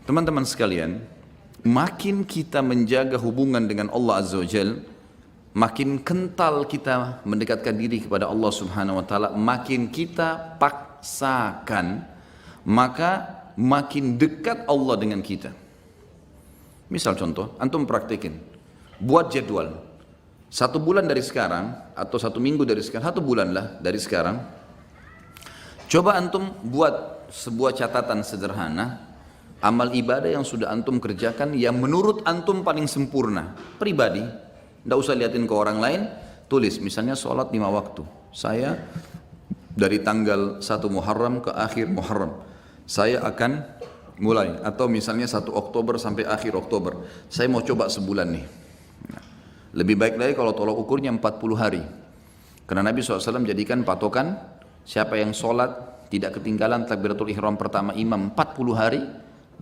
Teman-teman sekalian, makin kita menjaga hubungan dengan Allah Azza wa Jal, makin kental kita mendekatkan diri kepada Allah Subhanahu wa Ta'ala, makin kita paksakan, maka makin dekat Allah dengan kita. Misal contoh, antum praktekin, buat jadwal 1 bulan dari sekarang atau 1 minggu dari sekarang, 1 bulan lah dari sekarang. Coba antum buat sebuah catatan sederhana, amal ibadah yang sudah antum kerjakan yang menurut antum paling sempurna, pribadi, tidak usah liatin ke orang lain, tulis misalnya sholat 5 waktu. Saya dari tanggal 1 Muharram ke akhir Muharram, saya akan mulai, atau misalnya 1 Oktober sampai akhir Oktober, saya mau coba sebulan nih. Lebih baik lagi kalau tolak ukurnya 40 hari. Karena Nabi SAW jadikan patokan, siapa yang sholat tidak ketinggalan takbiratul ihram pertama imam 40 hari,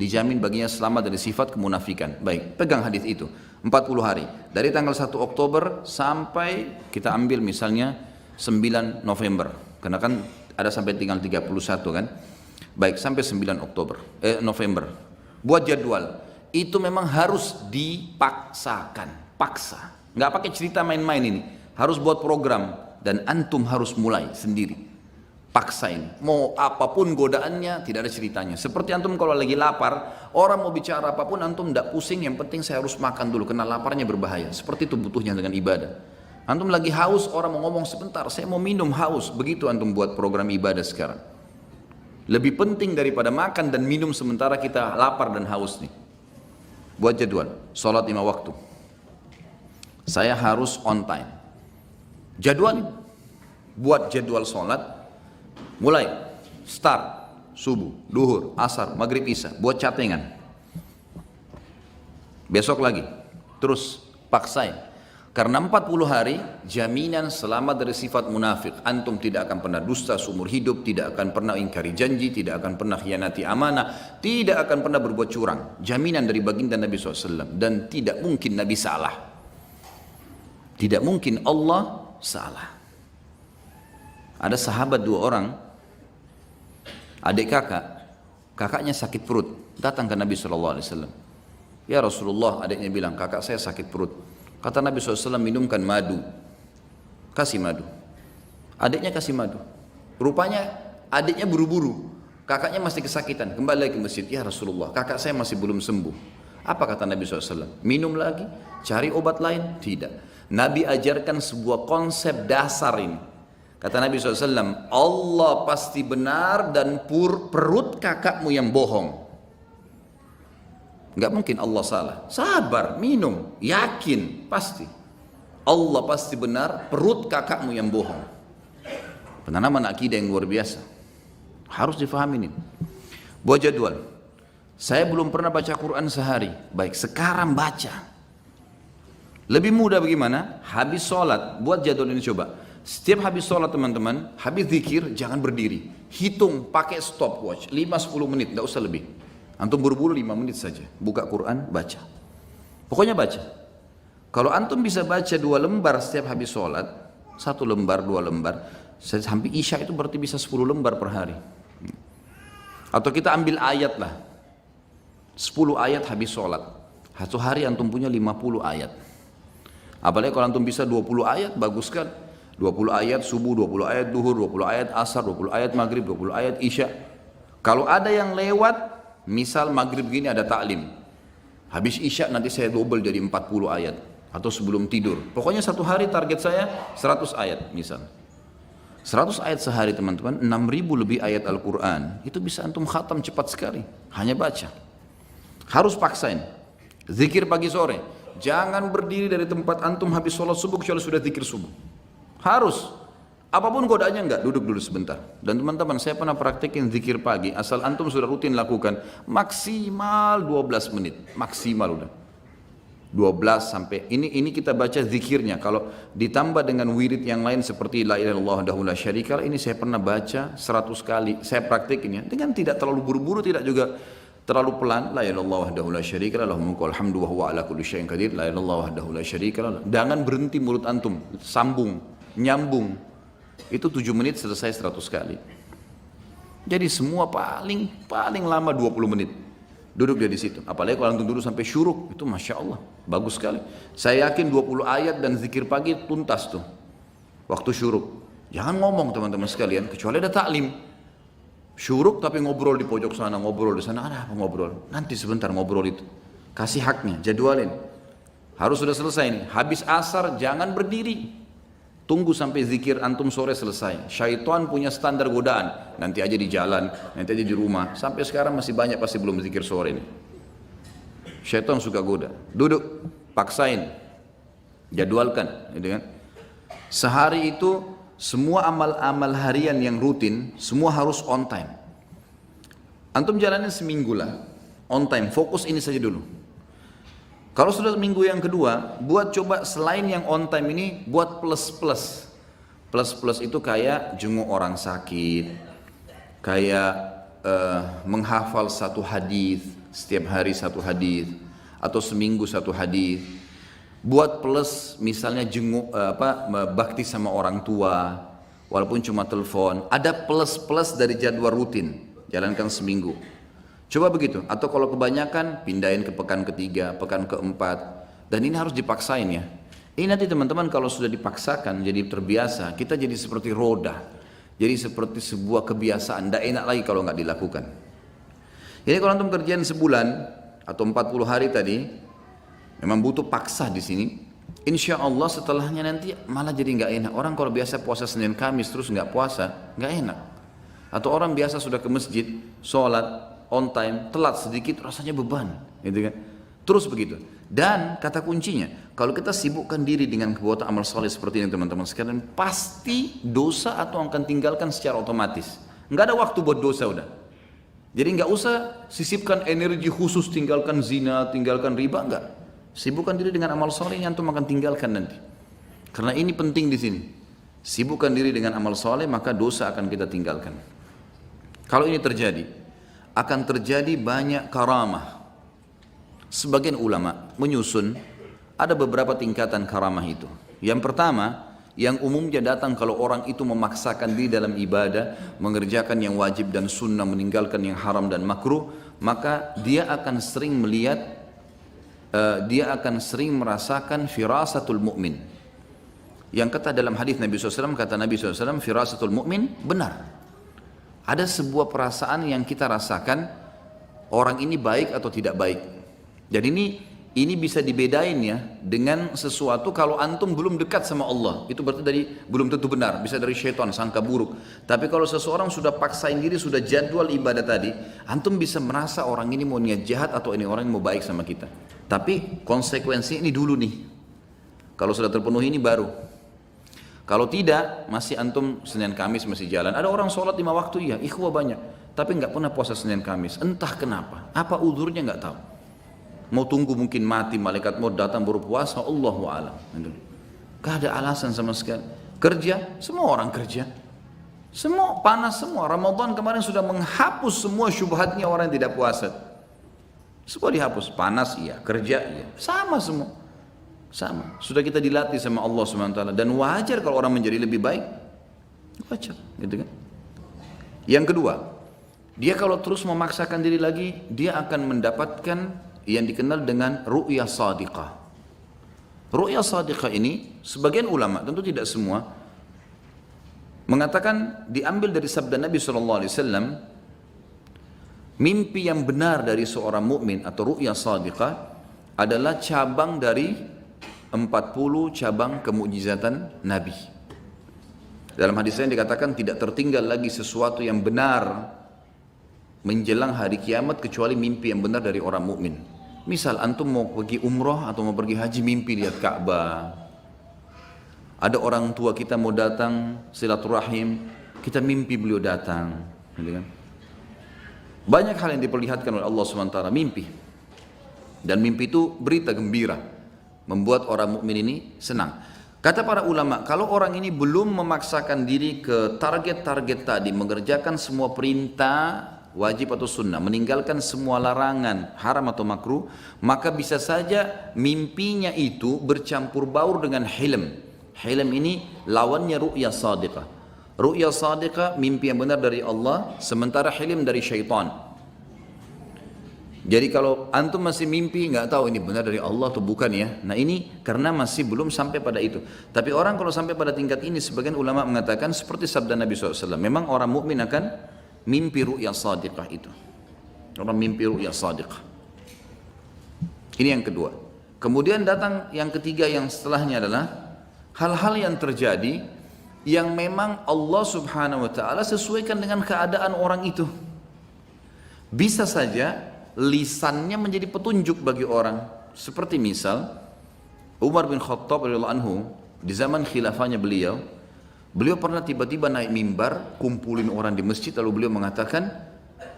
dijamin baginya selamat dari sifat kemunafikan. Baik, pegang hadis itu 40 hari. Dari tanggal 1 Oktober sampai kita ambil misalnya 9 November. Karena kan ada sampai tinggal 31 kan. Baik, sampai 9 November. Buat jadwal. Itu memang harus dipaksakan. Paksa. Nggak pakai cerita main-main ini. Harus buat program. Dan antum harus mulai sendiri. Paksain. Mau apapun godaannya, tidak ada ceritanya. Seperti antum kalau lagi lapar, orang mau bicara apapun, antum tidak pusing, yang penting saya harus makan dulu, karena laparnya berbahaya. Seperti itu butuhnya dengan ibadah. Antum lagi haus, orang mau ngomong sebentar, saya mau minum, haus. Begitu antum buat program ibadah sekarang. Lebih penting daripada makan dan minum sementara kita lapar dan haus nih. Buat jadwal, sholat 5 waktu. Saya harus on time. Jadwal, buat jadwal sholat, mulai, start, subuh, duhur, asar, maghrib, isya, buat catengan. Besok lagi, terus paksain. Karena 40 hari, jaminan selamat dari sifat munafik. Antum tidak akan pernah dusta seumur hidup, tidak akan pernah ingkari janji, tidak akan pernah khianati amanah, tidak akan pernah berbuat curang. Jaminan dari baginda Nabi SAW. Dan tidak mungkin Nabi salah. Tidak mungkin Allah salah. Ada sahabat 2 orang, adik kakaknya sakit perut, datang ke Nabi SAW. Ya Rasulullah, adiknya bilang, kakak saya sakit perut. Kata Nabi SAW, minumkan madu, kasih madu. Adiknya kasih madu. Rupanya adiknya buru-buru, kakaknya masih kesakitan, kembali lagi ke masjid. Ya Rasulullah, kakak saya masih belum sembuh. Apa kata Nabi SAW? Minum lagi, cari obat lain? Tidak. Nabi ajarkan sebuah konsep dasar ini. Kata Nabi SAW, Allah pasti benar dan perut kakakmu yang bohong. Enggak mungkin Allah salah. Sabar, minum, yakin, pasti. Allah pasti benar, perut kakakmu yang bohong. Penanaman akidah yang luar biasa. Harus difahami ini. Buat jadwal. Saya belum pernah baca Quran sehari. Baik, sekarang baca. Lebih mudah bagaimana? Habis sholat, buat jadwal ini coba. Setiap habis sholat teman-teman, habis zikir, jangan berdiri. Hitung pakai stopwatch, 5-10 menit, tidak usah lebih. Antum buru-buru 5 menit saja. Buka Quran, baca. Pokoknya baca. Kalau antum bisa baca 2 lembar setiap habis sholat, 1 lembar, 2 lembar, sampai isya itu berarti bisa 10 lembar per hari. Atau kita ambil ayat lah. 10 ayat habis sholat. 1 hari antum punya 50 ayat. Apalagi kalau antum bisa 20 ayat, bagus kan? 20 ayat subuh, 20 ayat duhur, 20 ayat asar, 20 ayat maghrib, 20 ayat isya. Kalau ada yang lewat, misal maghrib gini ada taklim. Habis isya nanti saya double jadi 40 ayat. Atau sebelum tidur. Pokoknya 1 hari target saya 100 ayat misal. 100 ayat sehari teman-teman, 6.000 lebih ayat Al-Quran. Itu bisa antum khatam cepat sekali. Hanya baca. Harus paksain. Zikir pagi sore. Jangan berdiri dari tempat antum habis sholat subuh kecuali sudah zikir subuh. Harus. Apapun godaannya enggak, duduk dulu sebentar. Dan teman-teman, saya pernah praktekin zikir pagi, asal antum sudah rutin lakukan, maksimal 12 menit. Maksimal udah. 12 sampai, ini kita baca zikirnya. Kalau ditambah dengan wirid yang lain seperti la ilaha illallah wahdahu la syarika lah, ini saya pernah baca 100 kali. Saya praktekin ya, dengan tidak terlalu buru-buru, tidak juga terlalu pelan. La ilaha illallah wahdahu la syarika lah, lahul mulku wal hamdu wa huwa ala kulli syai'in qadir. La ilaha illallah wahdahu la syarika lah. Jangan berhenti mulut antum, sambung, nyambung. Itu 7 menit selesai 100 kali. Jadi semua paling lama 20 menit. Duduk dia di situ. Apalagi kalau antum duduk sampai syuruk, itu Masya Allah, bagus sekali. Saya yakin 20 ayat dan zikir pagi tuntas tuh, waktu syuruk. Jangan ngomong teman-teman sekalian, kecuali ada taklim. Syuruk tapi ngobrol di pojok sana, ngobrol di sana, ada apa ngobrol? Nanti sebentar ngobrol itu. Kasih haknya, jadwalin. Harus sudah selesai nih. Habis asar jangan berdiri. Tunggu sampai zikir antum sore selesai. Syaitan punya standar godaan. Nanti aja di jalan, nanti aja di rumah. Sampai sekarang masih banyak pasti belum zikir sore ini. Syaitan suka goda. Duduk, paksain, jadwalkan, gitu kan? Sehari itu semua amal-amal harian yang rutin semua harus on time. Antum jalanin seminggu lah, on time. Fokus ini saja dulu. Kalau sudah minggu yang kedua, buat coba selain yang on time ini, buat plus-plus. Plus-plus itu kayak jenguk orang sakit, kayak menghafal satu hadis, setiap hari satu hadis, atau seminggu satu hadis. Buat plus, misalnya jenguk bakti sama orang tua, walaupun cuma telepon. Ada plus-plus dari jadwal rutin, jalankan seminggu. Coba begitu, atau kalau kebanyakan pindahin ke pekan ketiga, pekan keempat, dan ini harus dipaksain ya. Ini nanti teman-teman kalau sudah dipaksakan jadi terbiasa, kita jadi seperti roda, jadi seperti sebuah kebiasaan, tidak enak lagi kalau nggak dilakukan. Jadi kalau antum kerjaan sebulan atau 40 hari tadi, memang butuh paksa di sini. Insya Allah setelahnya nanti malah jadi nggak enak. Orang kalau biasa puasa Senin Kamis terus nggak puasa, nggak enak. Atau orang biasa sudah ke masjid, sholat on time, telat sedikit rasanya beban, gitu kan? Terus begitu. Dan kata kuncinya, kalau kita sibukkan diri dengan perbuatan amal soleh seperti ini teman-teman sekalian, pasti dosa atau akan tinggalkan secara otomatis. Nggak ada waktu buat dosa udah. Jadi nggak usah sisipkan energi khusus tinggalkan zina, tinggalkan riba, nggak. Sibukkan diri dengan amal soleh yang antum akan tinggalkan nanti. Karena ini penting di sini. Sibukkan diri dengan amal soleh maka dosa akan kita tinggalkan. Kalau ini terjadi, akan terjadi banyak karamah. Sebagian ulama menyusun ada beberapa tingkatan karamah itu. Yang pertama, yang umumnya datang kalau orang itu memaksakan diri dalam ibadah, mengerjakan yang wajib dan sunnah, meninggalkan yang haram dan makruh, maka dia akan sering melihat, dia akan sering merasakan firasatul mu'min. Yang kata dalam hadis Nabi SAW, kata Nabi SAW, firasatul mu'min benar. Ada sebuah perasaan yang kita rasakan, orang ini baik atau tidak baik. Jadi ini bisa dibedain ya dengan sesuatu kalau antum belum dekat sama Allah. Itu berarti dari belum tentu benar, bisa dari syaitan, sangka buruk. Tapi kalau seseorang sudah paksain diri, sudah jadwal ibadah tadi, antum bisa merasa orang ini mau niat jahat atau ini orang yang mau baik sama kita. Tapi konsekuensi ini dulu nih. Kalau sudah terpenuhi ini baru. Kalau tidak, masih antum Senin Kamis masih jalan. Ada orang sholat 5 waktu, iya, ikhwah banyak. Tapi nggak pernah puasa Senin Kamis. Entah kenapa. Apa udurnya nggak tahu. Mau tunggu mungkin mati, malaikat mau datang baru puasa, Allahu a'lam. Gak ada alasan sama sekali. Kerja, semua orang kerja. Semua panas semua. Ramadan kemarin sudah menghapus semua syubhatnya orang yang tidak puasa. Semua dihapus. Panas iya, kerja iya. Sama semua. Sama, sudah kita dilatih sama Allah SWT, dan wajar kalau orang menjadi lebih baik, wajar, gitu kan? Yang kedua, dia kalau terus memaksakan diri lagi, dia akan mendapatkan yang dikenal dengan ru'yah sadiqah. Ru'yah sadiqah ini, sebagian ulama, tentu tidak semua, mengatakan diambil dari sabda Nabi SAW, mimpi yang benar dari seorang mukmin atau ru'yah sadiqah adalah cabang dari 40 cabang kemujizatan Nabi. Dalam hadis lain dikatakan tidak tertinggal lagi sesuatu yang benar menjelang hari kiamat kecuali mimpi yang benar dari orang mukmin. Misal antum mau pergi umrah atau mau pergi haji, mimpi lihat Ka'bah. Ada orang tua kita mau datang silaturahim, kita mimpi beliau datang, gitu kan? Banyak hal yang diperlihatkan oleh Allah SWT, mimpi. Dan mimpi itu berita gembira, membuat orang mukmin ini senang. Kata para ulama, kalau orang ini belum memaksakan diri ke target-target tadi, mengerjakan semua perintah wajib atau sunnah, meninggalkan semua larangan haram atau makruh, maka bisa saja mimpinya itu bercampur baur dengan hilm. Hilm ini lawannya ru'yah sadiqah. Ru'yah sadiqah mimpi yang benar dari Allah, sementara hilm dari syaitan. Jadi kalau antum masih mimpi nggak tahu ini benar dari Allah atau bukan ya. Nah ini karena masih belum sampai pada itu. Tapi orang kalau sampai pada tingkat ini, sebagian ulama mengatakan seperti sabda Nabi SAW. Memang orang mukmin akan mimpi ru'ya sadiqah itu. Orang mimpi ru'ya sadiqah. Ini yang kedua. Kemudian datang yang ketiga yang setelahnya adalah hal-hal yang terjadi yang memang Allah Subhanahu wa taala sesuaikan dengan keadaan orang itu. Bisa saja lisannya menjadi petunjuk bagi orang. Seperti misal Umar bin Khattab radhiyallahu anhu di zaman khilafahnya beliau pernah tiba-tiba naik mimbar, kumpulin orang di masjid, lalu beliau mengatakan,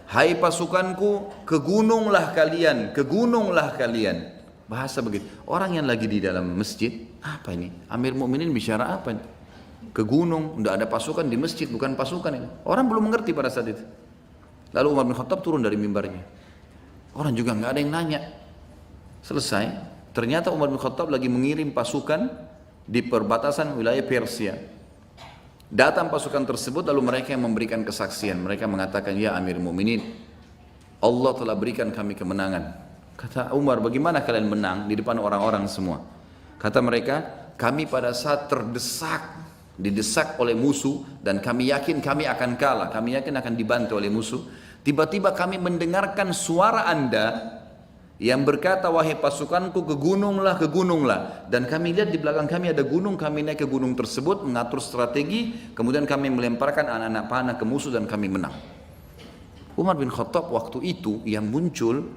"Hai pasukanku, ke gununglah kalian, ke gununglah kalian." Bahasa begitu. Orang yang lagi di dalam masjid, apa ini? Amir Mukminin bicara apa ini? Ke gunung, tidak ada pasukan di masjid, bukan pasukan ini. Orang belum mengerti pada saat itu. Lalu Umar bin Khattab turun dari mimbarnya. Orang juga nggak ada yang nanya. Selesai. Ternyata Umar bin Khattab lagi mengirim pasukan di perbatasan wilayah Persia. Datang pasukan tersebut, lalu mereka yang memberikan kesaksian. Mereka mengatakan, ya Amir Mu'minin, Allah telah berikan kami kemenangan. Kata Umar, bagaimana kalian menang di depan orang-orang semua? Kata mereka, kami pada saat didesak oleh musuh, dan kami yakin kami akan kalah, kami yakin akan dibantu oleh musuh. Tiba-tiba kami mendengarkan suara Anda yang berkata, wahai pasukanku, ke gununglah, ke gununglah. Dan kami lihat di belakang kami ada gunung, kami naik ke gunung tersebut, mengatur strategi, kemudian kami melemparkan anak-anak panah ke musuh dan kami menang. Umar bin Khattab waktu itu yang muncul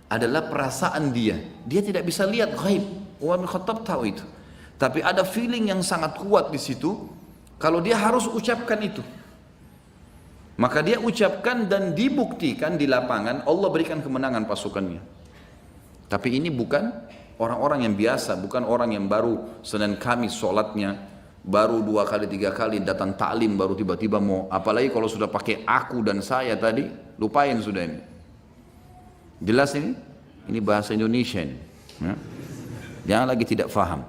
adalah perasaan dia. Dia tidak bisa lihat ghaib. Umar bin Khattab tahu itu. Tapi ada feeling yang sangat kuat di situ, kalau dia harus ucapkan itu. Maka dia ucapkan dan dibuktikan di lapangan, Allah berikan kemenangan pasukannya. Tapi ini bukan orang-orang yang biasa, bukan orang yang baru Senin Kamis sholatnya, baru 2 kali 3 kali datang taklim, baru tiba-tiba mau, apalagi kalau sudah pakai aku dan saya tadi, lupain sudah ini. Jelas ini? Ini bahasa Indonesia ini. Ya. Jangan lagi tidak faham.